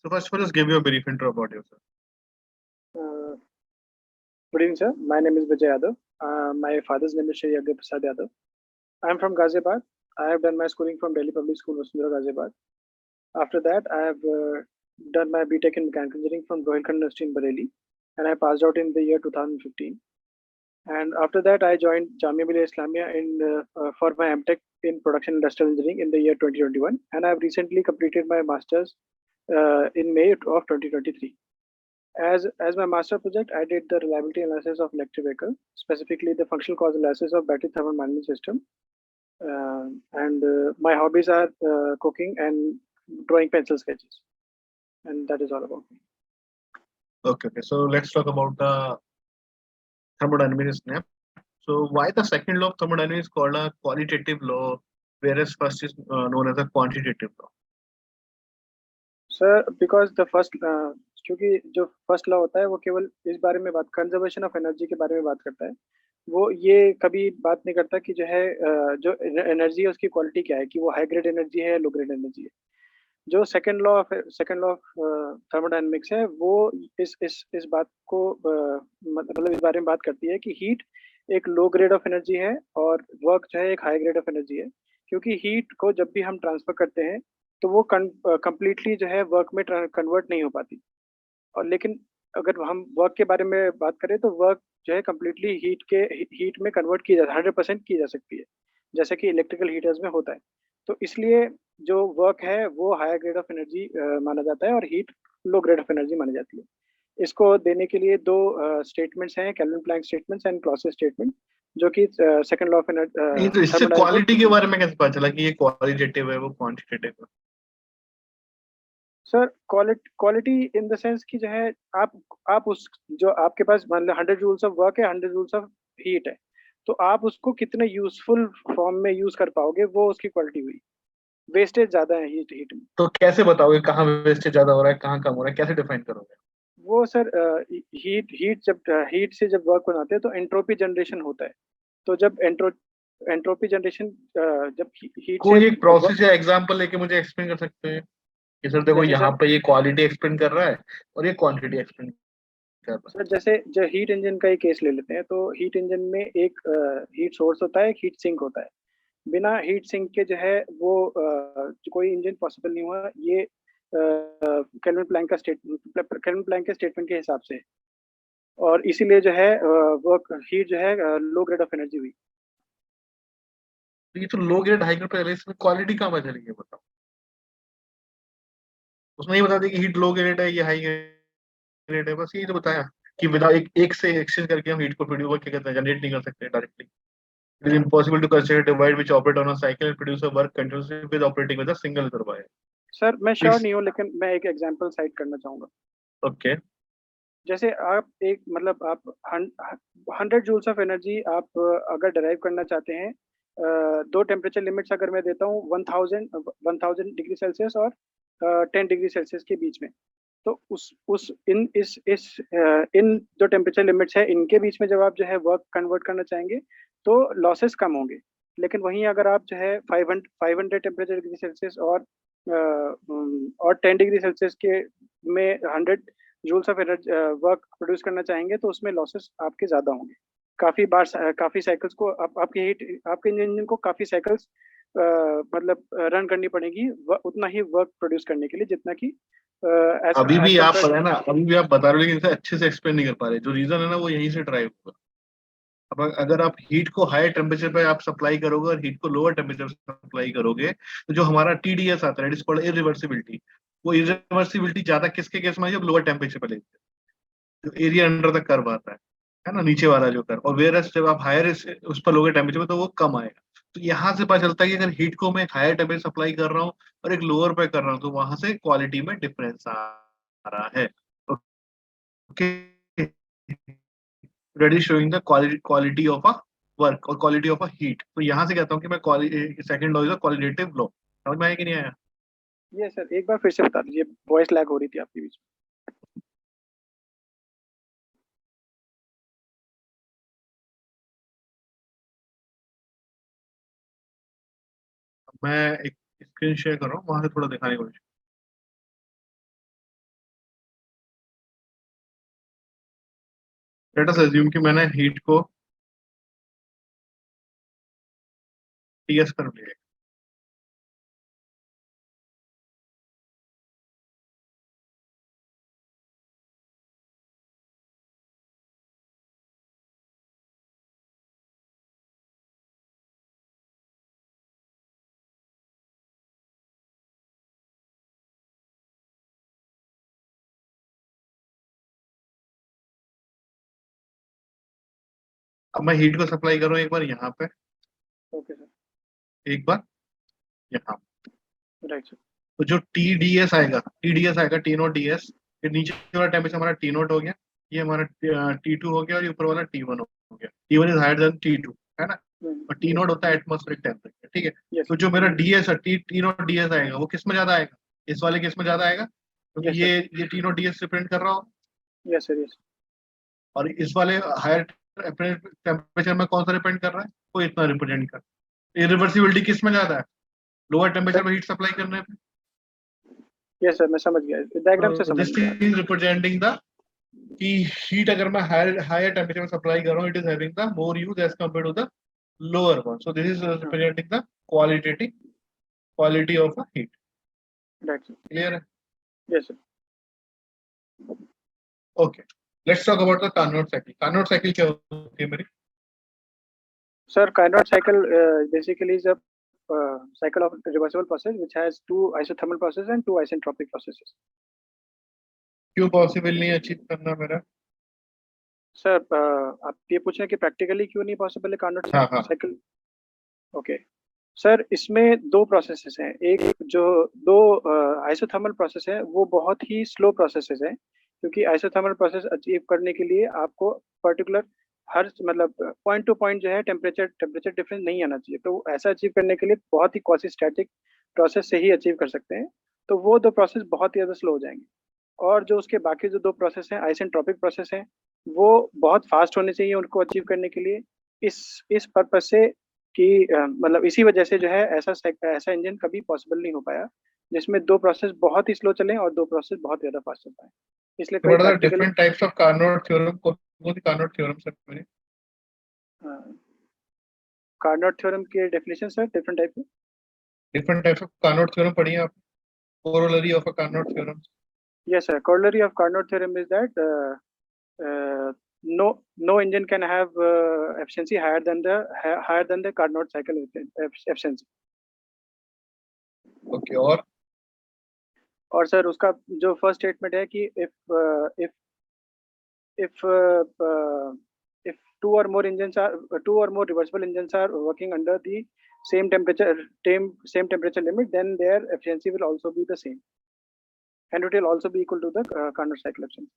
So first of all, just give you a brief intro about yourself. Uh, Good evening, sir. My name is Vijay Yadav. My father's name is Shri Yagya Prasad Yadav. I am from Ghaziabad. I have done my schooling from Delhi Public School, Vasundhara, Ghaziabad. After that, I have done my BTech in Mechanical Engineering from Rohilkhand University in Bareilly, and I passed out in the year 2015. And after that, I joined Jamia Millia Islamia for my MTech in Production Industrial Engineering in the year 2021, and I have recently completed my master's in May of 2023. As my master project, I did the reliability analysis of electric vehicle, specifically the functional cause analysis of battery thermal management system. And my hobbies are cooking and drawing pencil sketches, and that is all about me. Okay. So let's talk about the thermodynamics now. So why the second law of thermodynamics is called a qualitative law, whereas first is known as a quantitative law? Sir because the first क्योंकि जो first law होता है वो केवल इस बारे में बात कंजर्वेशन ऑफ एनर्जी के बारे में बात करता है. वो ये कभी बात नहीं करता कि जो है जो एनर्जी है उसकी क्वालिटी क्या है, कि वो हाई ग्रेड एनर्जी है या लो ग्रेड एनर्जी है. जो सेकंड लॉ ऑफ थर्मोडायनेमिक्स है वो इस बात को मतलब इस बारे में बात करती है कि हीट एक लो ग्रेड ऑफ एनर्जी है और वर्क जो है एक हाई ग्रेड ऑफ एनर्जी है. क्योंकि हीट को जब भी हम ट्रांसफर करते हैं तो वो कंप्लीटली जो है वर्क में कन्वर्ट नहीं हो पाती. और लेकिन अगर हम वर्क के बारे में बात करें तो वर्क जो है कम्प्लीटली हीट में कन्वर्ट की जा 100% की जा सकती है, जैसे कि इलेक्ट्रिकल हीटर्स में होता है. तो इसलिए जो वर्क है वो हायर ग्रेड ऑफ एनर्जी माना जाता है और heat low grade of energy मानी जाती है. इसको देने के लिए दो स्टेटमेंट्स हैं, Kelvin Planck statements and Clausius statement, जो कि सेकंड लॉ ऑफ नहीं, तो इससे क्वालिटी के बारे में कैसे पता चला कि ये क्वालिटेटिव है वो क्वांटिटेटिव है? Sir quality in the sense कि जो है आप उस जो आपके पास मान लो 100 जूल्स ऑफ वर्क है, 100 जूल्स ऑफ हीट है, तो आप उसको कितने यूजफुल फॉर्म में यूज कर पाओगे, वो उसकी क्वालिटी हुई. वेस्टेज ज्यादा है हीट में. तो कैसे बताओगे कहाँ वेस्टेज ज्यादा हो रहा है, कहाँ कम हो रहा है, कैसे डिफाइन करोगे? वो सर हीट से जब वर्क बनाते हैं तो एंट्रोपी जनरेशन होता है. तो जब एंट्रोपी जनरेशन जब हीट से कोई एक प्रोसेस या एग्जांपल लेके मुझे एक्सप्लेन कर सकते हैं कि सर देखो जैसे यहाँ सर पे ये क्वालिटी एक्सप्लेन कर रहा है और ये क्वांटिटी एक्सप्लेन कर रहा है? सर जैसे जो हीट इंजन का ही केस ले लेते हैं, तो हीट इंजन में एक हीट सोर्स होता है, एक हीट सिंक होता है. बिना हीट सिंक के जो है वो कोई इंजन पॉसिबल नहीं हुआ. ये केल्विन प्लैंक के स्टेटमेंट के हिसाब से. और इसीलिए जो है वर्क हीट जो है लो ग्रेड ऑफ एनर्जी हुई. तो ये तो लो ग्रेड हाई ग्रेड पहले, इसमें क्वालिटी कहाँ पता चलेगी बताओ? उसने ये बता दिया कि हीट लो ग्रेड है, ये हाई ग्रेड है, बस यही तो बताया कि विदाउट एक से एक्सचेंज करके हम हीट को प्रोड्यूस क्या कहते हैं जनरेट नहीं कर सकते directly. It is impossible to construct a device which operate on a cycle and produce a work continuously with operating with a single turbine. Sir मैं श्योर Please. नहीं हूँ, लेकिन मैं एक एग्जांपल साइट करना चाहूंगा. Okay. जैसे आप एक मतलब आप 100 जूल्स ऑफ एनर्जी आप अगर डराइव करना चाहते हैं, दो टेम्परेचर लिमिट्स अगर मैं देता हूँ 1000 डिग्री सेल्सियस और 10 डिग्री सेल्सियस के बीच में, तो उस इन इस इन जो टेम्परेचर लिमिट्स है इनके बीच में जब आप जो है वर्क कन्वर्ट करना चाहेंगे तो लॉसेस कम होंगे. लेकिन वहीं अगर आप जो है 500 टेम्परेचर डिग्री सेल्सियस और 10 डिग्री सेल्सियस के में 100 joules of energy work produce करना चाहेंगे तो उसमें लॉसेस आपके ज्यादा होंगे. काफी साइकिल्स को आपके इंजन को काफी साइकिल्स मतलब रन करनी पड़ेगी उतना ही वर्क प्रोड्यूस करने के लिए जितना कि अभी भी आप है ना, अभी भी आप बता रहे हो लेकिन इसे अच्छे से एक्सप्लेन नहीं कर पा रहे. जो रीजन है ना वो यहीं से ड्राइव होगा. अब अगर आप हीट को हाई टेम्परेचर पे आप सप्लाई करोगे और हीट को लोअर टेम्परेचर सप्लाई करोगे तो जो हमारा टीडीएस आता है, इट इज कॉल्ड इरिवर्सिबिलिटी. वो इरिवर्सिबिलिटी ज्यादा किसके केस में है? जब लोअर टेम्परेचर पे लेते हैं, जो एरिया अंडर द कर्व आता है ना, नीचे वाला जो कर्व. और वेयर जब आप हायर उस पर लोगे टेम्परेचर पे तो वो कम आएगा. तो यहाँ से पता चलता है कि अगर हीट को मैं हायर टेम्परेचर सप्लाई कर रहा हूँ और एक लोअर पे कर रहा हूँ तो वहां से क्वालिटी में डिफरेंस आ रहा है. Okay. Already showing the quality of a work और quality of a heat. तो यहाँ से कहता हूँ कि मैं second law is a qualitative law. समझ में आया कि नहीं आया? ये सर एक बार फिर से बता दीजिए, वॉइस लैग हो रही थी आपके बीच में. मैं एक स्क्रीन शेयर कर रहा हूँ, वहां से थोड़ा दिखाने की कोशिश. लेट अस अज्यूम कि मैंने हीट को टीएस कर लिया। अब मैं हीट को सप्लाई कर रहा हूँ एक बार यहाँ पे, ओके सर, एक बार यहाँ। Right sir. तो जो टीडीएस आएगा, टी नोट डीएस, ये नीचे वाला टेम्परेचर हमारा टी नोट हो गया, ये हमारा टी टू हो गया, और ये ऊपर वाला टी वन हो गया। T one is higher than T two, है ना। और टी यस नोट होता है एटमॉस्फेरिक टेम्परेचर, ठीक है। यस तो जो मेरा डीएस है, टी नोट डीएस आएगा, वो किस में ज्यादा आएगा? इस वाले किस में ज्यादा आएगा, क्योंकि यस सर, ये टी नोट डीएस रिप्रेजेंट कर रहा हो। Yes sir, yes. और इस वाले हायर टेम्परेचर में कौन सा रिप्रेजेंट कर रहा है? वो इतना रिप्रेजेंट कर रहा है। इरिवर्सिबिलिटी किस में ज्यादा है? लोअर टेम्परेचर सर में हीट सप्लाई करने पे। यस सर, मैं समझ गया, डायग्राम से समझ दिस गया। इज रिप्रेजेंटिंग द कि हीट अगर मैं हायर हायर टेम्परेचर में सप्लाई कर रहा हूँ, it is having the more use as compare to the lower one. So this is हाँ, representing the qualitative quality of a heat. Right sir, clear है? Yes sir. Okay, let's talk about the Carnot cycle. Carnot cycle क्या होती है मेरी? Sir, Carnot cycle basically is a cycle of reversible process which has two isothermal processes and two isentropic processes. क्यों possible नहीं achieve करना मेरा? Sir आप ये पूछ रहे हैं कि प्रैक्टिकली क्यों नहीं पॉसिबल है कार्नोट हाँ हाँ। साइकिल? ओके सर, इसमें दो प्रोसेसेस हैं। एक जो दो आइसोथर्मल प्रोसेस है वो बहुत ही स्लो प्रोसेसेस है, क्योंकि आइसोथर्मल प्रोसेस अचीव करने के लिए आपको पर्टिकुलर हर मतलब पॉइंट टू पॉइंट जो है टेम्परेचर डिफरेंस नहीं आना चाहिए। तो ऐसा अचीव करने के लिए बहुत ही क्वासी स्टैटिक प्रोसेस से ही अचीव कर सकते हैं। तो वो दो प्रोसेस बहुत ही ज़्यादा स्लो हो जाएंगे। और जो उसके बाकी जो दो प्रोसेस हैं, आइसेंट्रोपिक प्रोसेस हैं, वो बहुत फास्ट होने चाहिए उनको अचीव करने के लिए। इस पर्पज से कि मतलब इसी वजह से जो है ऐसा इंजन कभी पॉसिबल नहीं हो पाया जिसमें दो प्रोसेस बहुत ही स्लो चलें और दो प्रोसेस बहुत ज़्यादा फास्ट चल पाए। इसलिए कभी what are the practically different types of Carnot theorem? कौन सी कार्नोट थ्योरम सर मेरी? कार्नोट थ्योरम की डेफिनेशन सर डिफरेंट टाइप है। Different types of Carnot theorem पढ़ी है आप? Corollary of a Carnot theorem? Yes sir, corollary of Carnot theorem is that uh, no no engine can have efficiency higher than the Carnot cycle efficiency. Okay, और sir उसका जो first statement है कि if two or more engines are two or more reversible engines are working under the same temperature limit, then their efficiency will also be the same, and it will also be equal to the Carnot cycle efficiency.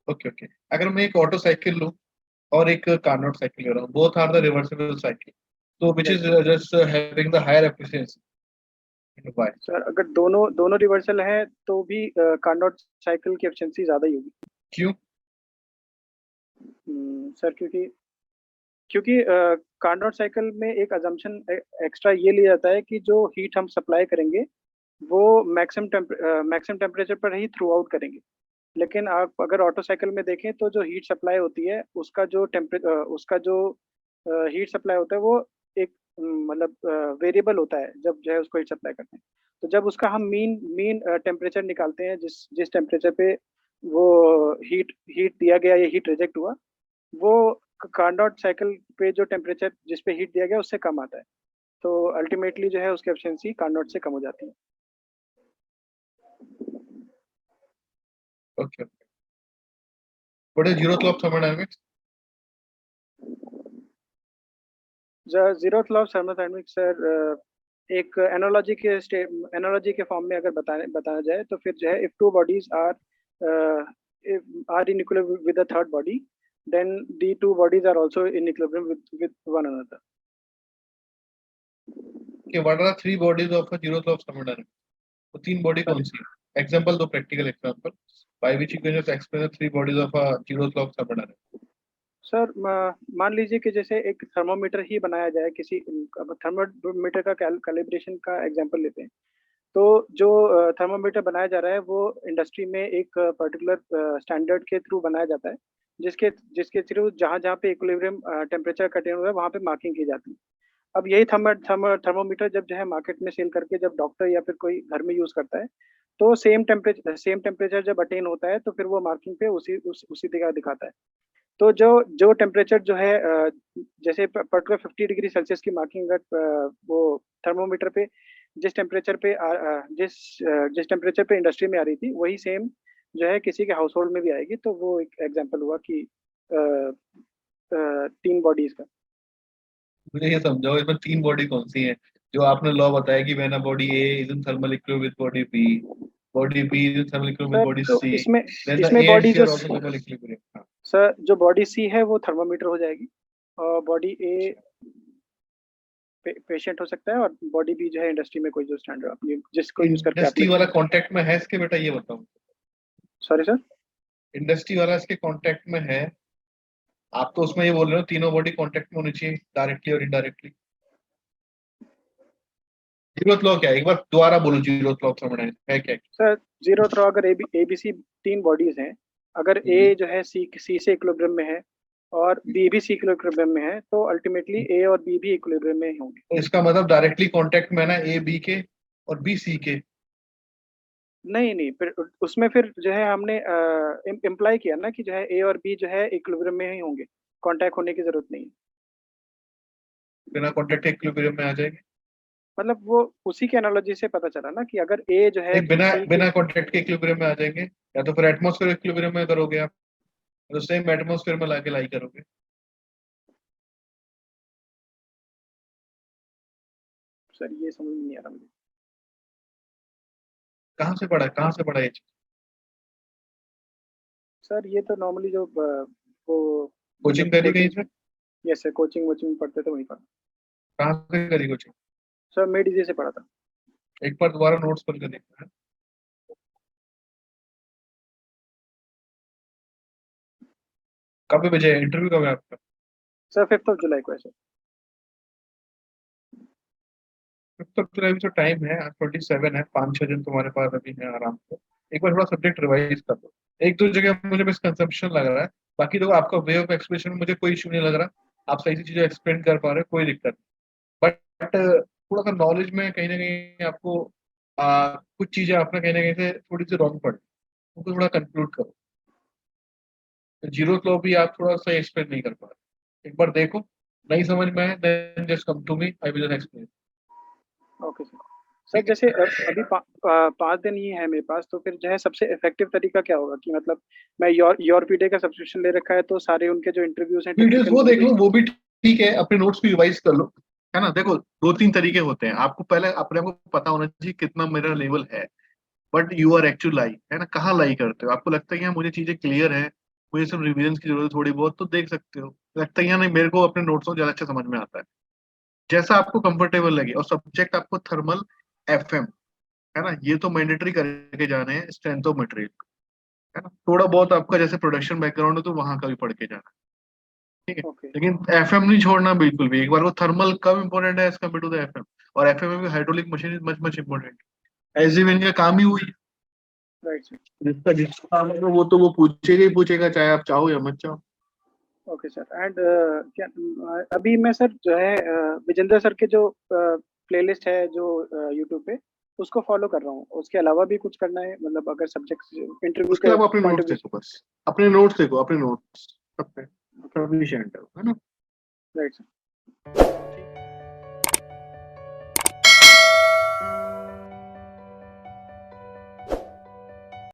Okay okay. अगर मैं एक auto cycle लूं और एक Carnot cycle ले रहा हूँ, both are the reversible cycle, तो which right is sir. Just having the higher efficiency? Why? Sir अगर दोनों दोनों रिवर्सल है तो भी कार्नोट साइकिल की एफिशिएंसी ज्यादा ही होगी। क्यों? सर क्योंकि क्योंकि कार्नोट साइकिल में एक अजम्पशन एक्स्ट्रा ये लिया जाता है कि जो हीट हम सप्लाई करेंगे वो मैक्सिमम टेम्परेचर पर ही थ्रू आउट करेंगे। लेकिन आप अगर ऑटो साइकिल में देखें तो जो हीट सप्लाई होती है उसका जो हीट सप्लाई होता है वो एक मतलब वेरिएबल होता है जब जो है उसको हीट सप्लाई करते हैं। तो जब उसका हम मीन मीन टेम्परेचर निकालते हैं, जिस जिस टेम्परेचर पे वो हीट हीट दिया गया या हीट रिजेक्ट हुआ, वो कार्नोट साइकिल पे जो टेम्परेचर जिस पे हीट दिया गया उससे कम आता है। तो अल्टीमेटली जो है उसकी एफिशिएंसी कार्नोट से कम हो जाती है। Okay. What is zero of thermodynamics? Zeroth law of thermodynamics sir एक एनालॉजी के फॉर्म में अगर बताया जाए तो फिर जो है if two bodies are in equilibrium with the third body, then the two bodies are also in equilibrium with one another. कि what are three bodies of a zero of thermodynamics? तो तीन बॉडी सर कौन सी है? Example दो, practical example by which you can just explain the three bodies of a zero of thermodynamics. Sir मान लीजिए कि जैसे एक थर्मोमीटर ही बनाया जाए, किसी थर्मोमीटर का कैलिब्रेशन का एग्जांपल लेते हैं। तो जो थर्मोमीटर बनाया जा रहा है वो इंडस्ट्री में एक पर्टिकुलर स्टैंडर्ड के थ्रू बनाया जाता है, जिसके जिसके थ्रू जहाँ-जहाँ पे इक्विलिब्रियम टेम्परेचर का अटेन हुआ है, वहाँ पे मार्किंग की जाती है। अब यही थर्मामीटर जब जो है मार्केट में सेल करके जब डॉक्टर या फिर कोई घर में यूज़ करता है, तो सेम टेम्परेचर जब अटेन होता है, तो फिर वो मार्किंग पे उसी जगह दिखाता है। तो जो जो टेम्परेचर जो है जैसे पर्टिकुलर 50 डिग्री सेल्सियस की मार्किंग अगर वो थर्मामीटर पे जिस टेम्परेचर पे इंडस्ट्री में आ रही थी, वही सेम जो है किसी के हाउसहोल्ड में भी आएगी। तो वो एक एग्ज़ाम्पल हुआ कि 3 बॉडीज़ का। मुझे ये समझाओ इसमें 3 बॉडी कौन सी है? जो आपने लॉ बताया कि when a body A is in thermal equilibrium with body B is in thermal equilibrium with sir body तो सी, इसमें देन द इसमें ए एंड बॉडी सी जो आर आल्सो थर्मल इक्विलिब्रियम। हाँ, सर जो बॉडी सी है वो थर्मामीटर हो जाएगी और बॉडी ए अच्छा। पेशेंट हो सकता है और बॉडी बी जो है इंडस्ट्री में कोई जो स्टैंडर्ड आपने जिसको यूज़ करके इंडस्ट्री आपने वाला कांटेक्ट में है इसके बेटा, ये बताओ। Sorry sir? इंडस्ट्री वाला इसके कांटेक्ट में है? आप तो उसमें ये बोल रहे हो तीनों बॉडी कांटेक्ट में होनी चाहिए डायरेक्टली और इनडायरेक्टली। जीरोथ लॉ क्या है? एक बार दोबारा बोलो, जीरोथ लॉ समझना है क्या? सर ज़ीरो थ्रो अगर एबीसी 3 बॉडीज़ हैं, अगर ए हम्म। जो है सी से इक्विलिब्रियम में है और बी भी सी इक्विलिब्रियम में है, तो अल्टीमेटली ए और बी भी इक्विलिब्रियम में ही होंगे। तो इसका मतलब डायरेक्टली कांटेक्ट में है ना ए बी के और बी सी के। नहीं, फिर उसमें फिर जो है हमने इम्प्लाई किया ना कि जो है ए और बी जो है इक्विलिब्रियम में ही होंगे, कॉन्टैक्ट होने की ज़रूरत नहीं है। बिना कांटेक्ट के इक्विलिब्रियम में आ जाएंगे। मतलब वो उसी के एनालॉजी से पता चला ना कि अगर ए जो है नहीं, बिना सी के बिना कांटेक्ट के इक्विलिब्रियम में आ जाएंगे, या तो फिर एटमॉस्फेयर इक्विलिब्रियम में करोगे आप, तो सेम एटमॉस्फेयर में लाके लाई करोगे। सर ये समझ में नहीं आ रहा मुझे। कहाँ से पढ़ा ये चीज? सर ये तो नॉर्मली जो वो कोचिंग जब करी कहीं कोचिंग से? यस सर कोचिंग पढ़ते थे वहीं पढ़ा। कहाँ से करी कोचिंग? सर मेडिजी से पढ़ा था। एक बार दोबारा नोट्स पढ़ के देखना है। कब भेजे इंटरव्यू, कब है आपका? सर 5th ऑफ जुलाई को है सर। 5 जुलाई में तो टाइम है, आज 27 है, 5-6 दिन तुम्हारे पास अभी है आराम से। एक बार थोड़ा सब्जेक्ट रिवाइज कर लो। एक दो जगह मुझे मिसकंसेप्शन लग रहा है, बाकी तो आपका वे ऑफ एक्सप्रेशन में मुझे कोई इशू नहीं लग रहा। आप सही से चीजें एक्सप्लेन कर पा रहे हो, कोई दिक्कत नहीं। बट थोड़ा सा नॉलेज में कहीं ना कहीं आपको कुछ चीजें आपने कहीं ना कहीं से थोड़ी सी रॉन्ग पड़ी, उनको थोड़ा कंक्लूड करो। तो जीरो फ्लो भी आप थोड़ा सा एक्सप्लेन नहीं कर पा रहे, एक बार देखो। नहीं समझ में आए then just come to me, I will explain. Okay sir. Sir ठीक जैसे है। अभी 5 दिन ही है मेरे पास, तो फिर जो है सबसे इफेक्टिव तरीका क्या होगा कि मतलब मैं योरपीडे का सब्सक्रिप्शन ले रखा है, तो सारे उनके जो इंटरव्यूज हैं वीडियोस टेक्निकल वो वो देख लो, वो भी ठीक है। अपने नोट्स भी रिवाइज कर लो, है ना। देखो, 2-3 तरीके होते हैं। आपको पहले अपने आप को पता होना चाहिए कितना मेरा लेवल है। बट यू आर एक्चुअल लाई, है ना, कहाँ लाई करते हो? आपको लगता है कि हाँ, मुझे चीजें क्लियर है, मुझे सिर्फ रिवीजन की जरूरत है थोड़ी बहुत, तो देख सकते हो। लगता है या नहीं, मेरे को अपने नोट्स को ज्यादा अच्छा समझ में आता है। जैसा आपको कंफर्टेबल लगे। और सब्जेक्ट आपको थर्मल एफएम, है ना, ये तो मैंडेटरी करके जाने हैं, स्ट्रेंथ ऑफ मटेरियल, है ना। थोड़ा बहुत आपका जैसे प्रोडक्शन बैकग्राउंड है तो वहां का भी पढ़ के जाना, ठीक है। ओके लेकिन एफएम नहीं छोड़ना बिल्कुल भी। एक बार वो थर्मल कम इंपॉर्टेंट है as compare to the FM, और एफएम में भी hydraulic machine is much much important. As इनका काम ही वही है। Right sir. जिसका जिसका काम है वो तो वो पूछेगा ही पूछेगा, चाहे आप चाहो या मत चाहो। ओके सर एंड क्या अभी मैं सर जो है विजेंद्र सर के जो प्लेलिस्ट है जो यूट्यूब पे उसको फॉलो कर रहा हूँ। उसके अलावा भी कुछ करना है मतलब अगर सब्जेक्ट इंटरव्यू उसके के अलावा अपने पॉइंट ऑफ नोट्स व्यू देखो, बस अपने नोट्स देखो, अपने नोट्स सब पे से? ओके सफिशिएंट है ना। Right sir.